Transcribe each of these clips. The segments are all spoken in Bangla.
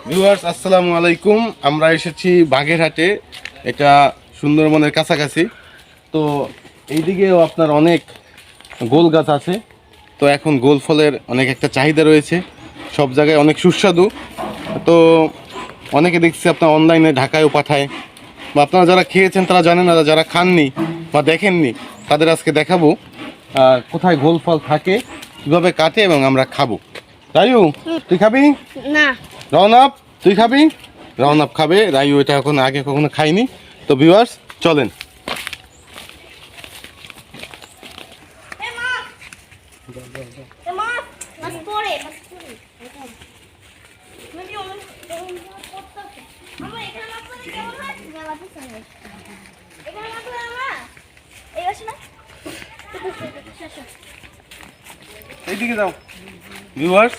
ভিউয়ার্স আসসালামু আলাইকুম। আমরা এসেছি বাগেরহাটে, এটা সুন্দরবনের কাছাকাছি। তো এইদিকেও আপনার অনেক গোল গাছ আছে। তো এখন গোল ফলের অনেক একটা চাহিদা রয়েছে, সব জায়গায় অনেক সুস্বাদু। তো অনেকে দেখছি আপনার অনলাইনে ঢাকায়ও পাঠায়, বা আপনারা যারা খেয়েছেন তারা জানেন, না যারা খাননি বা দেখেননি তাদের আজকে দেখাবো কোথায় গোল ফল থাকে, কীভাবে কাটে এবং আমরা খাবো। রায়ু, তুই খাবি? না। রওনাপ, তুই খাবি? রওনাপ খাবে, রায়ু এটা এখন আগে কখনো খাইনি। তো ভিউয়ার্স চলেন। এইদিকে যাও। ভিউয়ার্স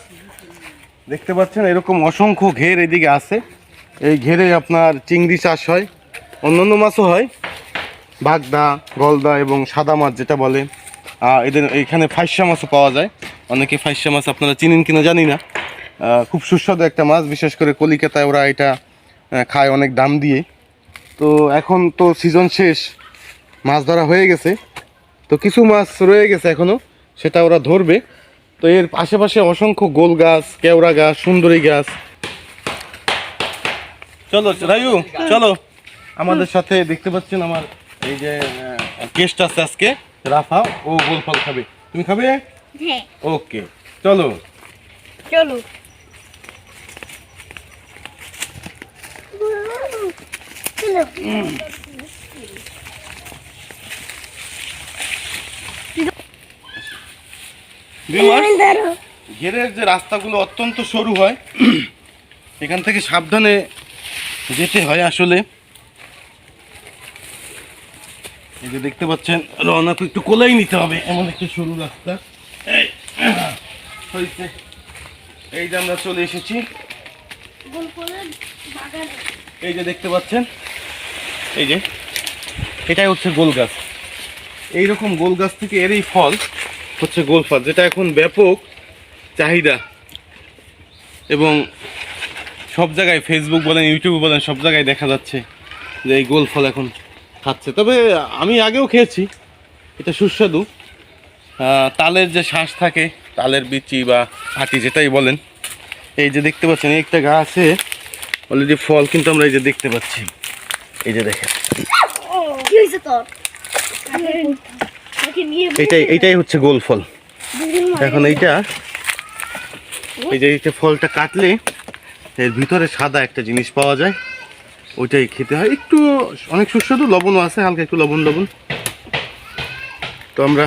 দেখতে পাচ্ছেন এরকম অসংখ্য ঘের এদিকে আছে। এই ঘেরে আপনার চিংড়ি চাষ হয়, অন্যান্য মাছও হয়, বাগদা, গলদা এবং সাদা মাছ যেটা বলে। এদের এখানে ফাইসা মাছও পাওয়া যায়। অনেকে ফাইসা মাছ আপনারা চিনেন কিনা জানি না। খুব সুস্বাদু একটা মাছ, বিশেষ করে কলিকাতায় ওরা এটা খায় অনেক দাম দিয়ে। তো এখন তো সিজন শেষ, মাছ ধরা হয়ে গেছে, তো কিছু মাছ রয়ে গেছে এখনও, সেটা ওরা ধরবে। তো এর আশেপাশে অসংখ্য গোল গাছ, কেওড়া গাছ, সুন্দরী গাছ। চলো রায়ু, চলো আমাদের সাথে। দেখতে পাচ্ছেন আমার এই যে গেস্ট আছে আজকে, রাফা, ও গোল ফল খাবে। তুমি খাবে? হ্যাঁ। ওকে, চলো চলো। ঘেরের যে রাস্তাগুলো অত্যন্ত সরু হয়, এখান থেকে সাবধানে যেতে হয় আসলে। এই যে দেখতে পাচ্ছেন, রওনাকে একটু কোলাই নিতে হবে, এমন একটা সরু রাস্তা। এই যে আমরা চলে এসেছি, এই যে দেখতে পাচ্ছেন, এই যে এটাই হচ্ছে গোল গাছ। এইরকম গোল গাছ থেকে এর এই ফল হচ্ছে গোল ফল, যেটা এখন ব্যাপক চাহিদা এবং সব জায়গায়, ফেসবুক বলেন, ইউটিউব বলেন, সব জায়গায় দেখা যাচ্ছে যে এই গোল ফল এখন খাচ্ছে। তবে আমি আগেও খেয়েছি, এটা সুস্বাদু। তালের যে শ্বাস থাকে, তালের বিচি বা আটি যেটাই বলেন, এই যে দেখতে পাচ্ছেন একটা গাছে অলরেডি ফল কিন্তু আমরা এই যে দেখতে পাচ্ছি। এই যে দেখেন, এইটাই হচ্ছে গোল ফল। এখন এই যে ফলটা কাটলে এর ভিতরে সাদা একটা জিনিস পাওয়া যায়, ওইটাই খেতে হয়। একটু অনেক সুস্বাদু, লবণও আছে, হালকা একটু লবণ। তো আমরা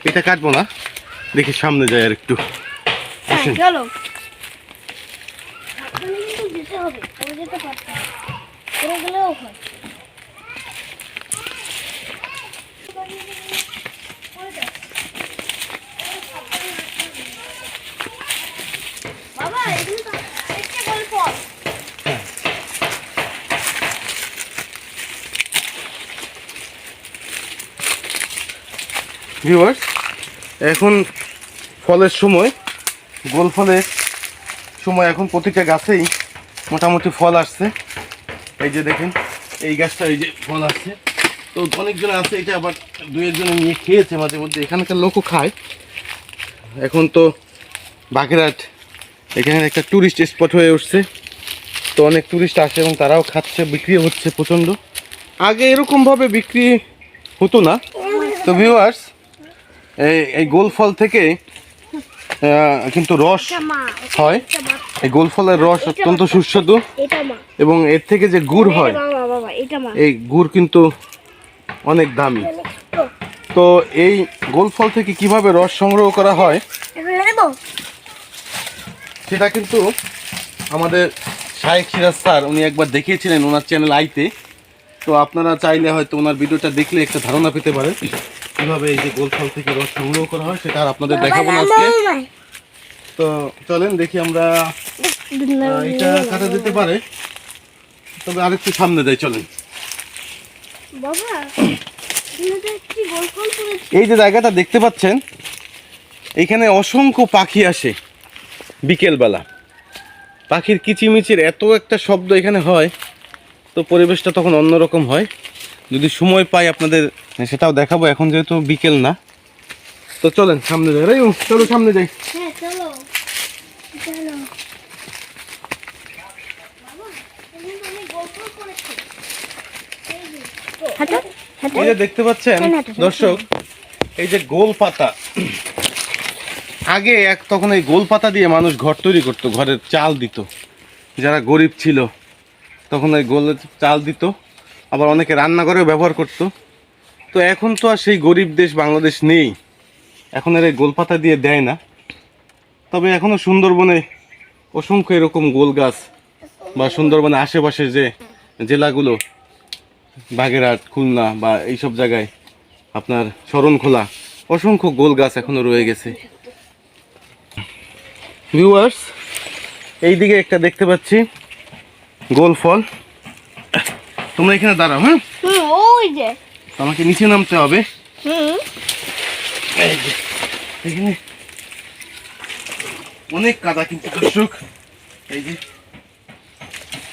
এটা কাটবো না, দেখি সামনে যাই আর একটু। চলো। ভিউয়ার্স এখন ফলের সময়, গোল ফলের সময়। এখন প্রতিটা গাছেই মোটামুটি ফল আসছে। এই যে দেখেন, এই গাছটা এই যে ফল আসছে। তো অনেকজন আছে, এটা আবার দু একজনে নিয়ে খেয়েছে মাঝে মধ্যে, এখানকার লোকও খায়। এখন তো বাগেরহাট এখানে একটা ট্যুরিস্ট স্পট হয়ে উঠছে, তো অনেক ট্যুরিস্ট আসে এবং তারাও খাচ্ছে, বিক্রি হচ্ছে প্রচণ্ড। আগে এরকমভাবে বিক্রি হতো না। তো ভিউয়ার্স এই গোল ফল থেকে কিন্তু রস হয়। এই গোল ফলের রস অত্যন্ত সুস্বাদু এবং এর থেকে যে গুড় হয়, এই গুড় কিন্তু অনেক দামি। তো এই গোল ফল থেকে কিভাবে রস সংগ্রহ করা হয় সেটা কিন্তু আমাদের শায়েখ সিরাজ স্যার উনি একবার দেখিয়েছিলেন ওনার চ্যানেল আইতে। তো আপনারা চাইলে হয়তো ওনার ভিডিওটা দেখলে একটা ধারণা পেতে পারেন কিভাবে এই যে গোল ফল থেকে রস সংগ্রহ করা হয়, সেটা আর আপনাদের দেখাবো না আজকে। তো চলেন দেখি আমরা, এটা কাটা যেতে পারে, তবে আরেকটু সামনে যাই, চলেন। এই যে জায়গাটা দেখতে পাচ্ছেন, এইখানে অসংখ্য পাখি আসে বিকেলবেলা। পাখির কিচিমিচির এত একটা শব্দ এখানে হয়, তো পরিবেশটা তখন অন্যরকম হয়। যদি সময় পাই আপনাদের সেটাও দেখাবো, এখন যেহেতু বিকেল না। তো চলেন সামনে যাই, রাইমু চলো সামনে যাই। হ্যাঁ চলো চলো। হাঁটো হাঁটো। এই যে দেখতে পাচ্ছেন দর্শক, এই যে গোল পাতা, আগে তখন এই গোল পাতা দিয়ে মানুষ ঘর তৈরি করতো, ঘরের চাল দিত। যারা গরিব ছিল তখন এই গোলের চাল দিত, আবার অনেকে রান্নাঘরেও ব্যবহার করত। তো এখন তো আর সেই গরিব দেশ বাংলাদেশ নেই, এখন আর এই গোল পাতা দিয়ে দেয় না। তবে এখনও সুন্দরবনে অসংখ্য এরকম গোল গাছ, বা সুন্দরবনের আশেপাশে যে জেলাগুলো, বাগেরহাট, খুলনা বা এইসব জায়গায় আপনার শরণখোলা, অসংখ্য গোল গাছ এখনো রয়ে গেছে। ভিউয়ার্স, এইদিকে একটা দেখতে পাচ্ছি গোল ফল। তোমরা এখানে দাঁড়াও, হ্যাঁ ওই যে আমাকে নিচে নামতে হবে। এই যে, এখানে অনেক কাদা কিন্তু দর্শক। এই যে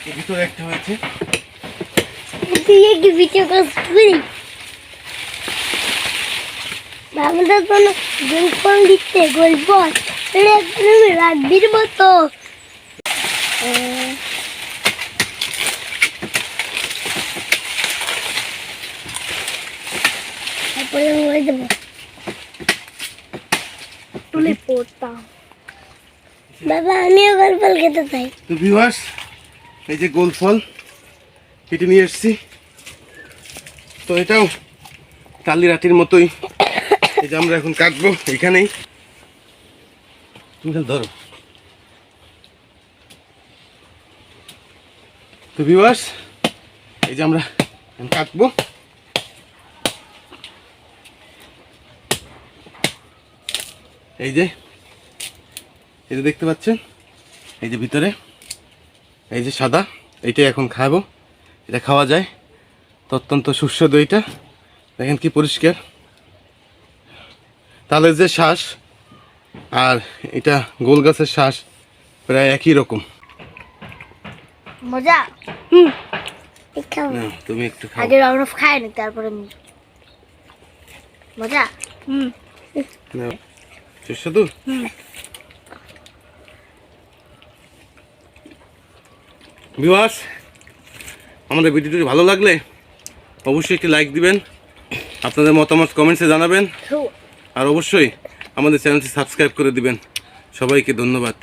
এর ভিতরে একটা হয়েছে। তুই একটু ভিডিও করছিস আমাদের কোনো গল্প দিতে গল্প রাখবির মতো। তারপরে হয়ে যাবো তুলে পড়তাম। বাবা আমিও গোল ফল খেতে চাই। তো ভিউয়ার্স, এই যে গোল ফল কেটে নিয়ে এসেছি। তো এটাও কালি রাতির মতোই, এই যে আমরা এখন কাটবো এখানেই। তুমি খালি ধরো। তো ভিউয়ার্স, এই যে আমরা এখন কাটবো। এই যে দেখতে পাচ্ছেন, এই যে ভিতরে এই যে সাদা, এইটাই এখন খাবো। এটা খাওয়া যায়, তো অত্যন্ত সুস্বাদু। এইটা দেখেন কি পরিষ্কার, তালের যে শ্বাস আর এটা গোল গাছের শ্বাস প্রায় একই রকম। মজা। না, তুমি একটু খাও। আগে আমরা খাই নি তারপরে মজা। নাও, সুস্বাদু। ভিউয়ার্স, আমাদের ভিডিওটি ভালো লাগলে অবশ্যই একটি লাইক দিবেন, আপনাদের মতামত কমেন্টসে জানাবেন, আর অবশ্যই আমাদের চ্যানেলটি সাবস্ক্রাইব করে দিবেন। সবাইকে ধন্যবাদ।